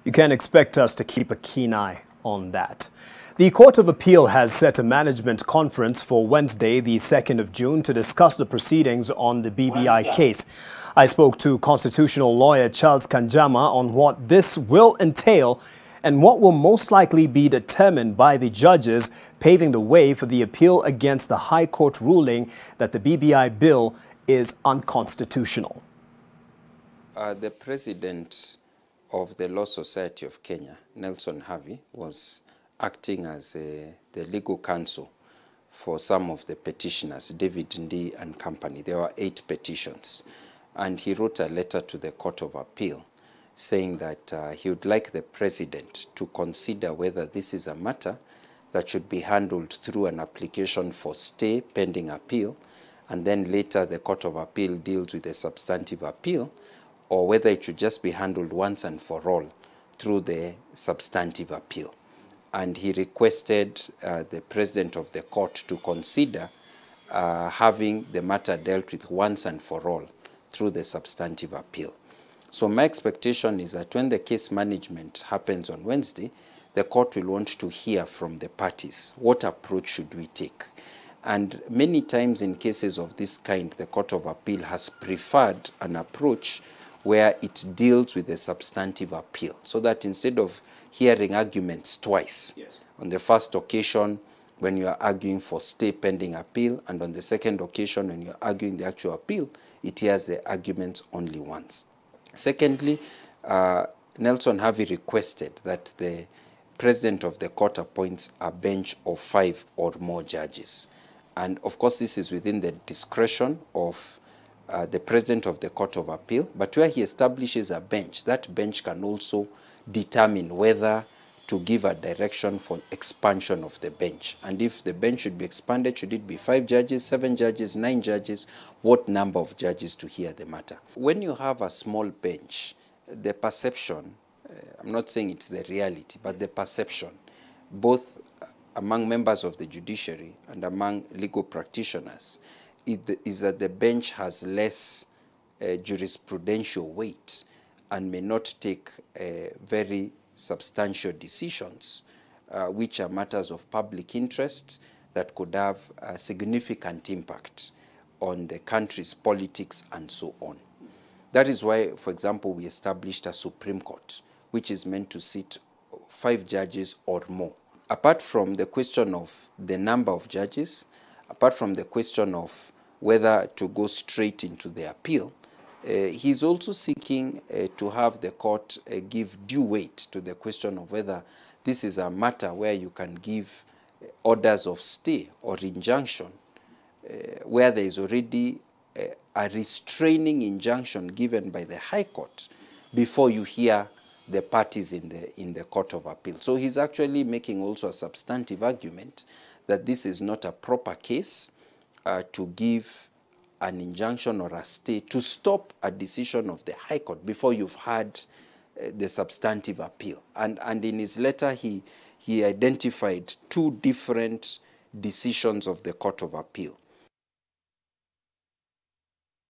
You can expect us to keep a keen eye on that. The Court of Appeal has set a management conference for Wednesday, the 2nd of June, to discuss the proceedings on the BBI case. I spoke to constitutional lawyer Charles Kanjama on what this will entail and what will most likely be determined by the judges, paving the way for the appeal against the High Court ruling that the BBI bill is unconstitutional. The president of the Law Society of Kenya, Nelson Havi, was acting as the legal counsel for some of the petitioners, David Ndi and company. There were 8 petitions. And he wrote a letter to the Court of Appeal saying that he would like the president to consider whether this is a matter that should be handled through an application for stay pending appeal, and then later the Court of Appeal deals with a substantive appeal, or whether it should just be handled once and for all through the substantive appeal. And he requested the president of the court to consider having the matter dealt with once and for all through the substantive appeal. So my expectation is that when the case management happens on Wednesday, the court will want to hear from the parties. What approach should we take? And many times in cases of this kind, the Court of Appeal has preferred an approach where it deals with the substantive appeal, so that instead of hearing arguments twice, yes, on the first occasion when you are arguing for stay pending appeal, and on the second occasion when you are arguing the actual appeal, it hears the arguments only once. Secondly, Nelson Havi requested that the president of the court appoints a bench of 5 or more judges. And of course, this is within the discretion of the president of the Court of Appeal, but where he establishes a bench, that bench can also determine whether to give a direction for expansion of the bench. And if the bench should be expanded, should it be 5 judges, 7 judges, 9 judges, what number of judges to hear the matter? When you have a small bench, the perception, I'm not saying it's the reality, but the perception, both among members of the judiciary and among legal practitioners, is that the bench has less jurisprudential weight and may not take very substantial decisions, which are matters of public interest that could have a significant impact on the country's politics and so on. That is why, for example, we established a Supreme Court, which is meant to sit 5 judges or more. Apart from the question of the number of judges, apart from the question of whether to go straight into the appeal, he's also seeking to have the court give due weight to the question of whether this is a matter where you can give orders of stay or injunction, where there is already a restraining injunction given by the High Court before you hear the parties in the Court of Appeal. So he's actually making also a substantive argument that this is not a proper case to give an injunction or a stay to stop a decision of the High Court before you've had the substantive appeal. And in his letter, he identified 2 different decisions of the Court of Appeal.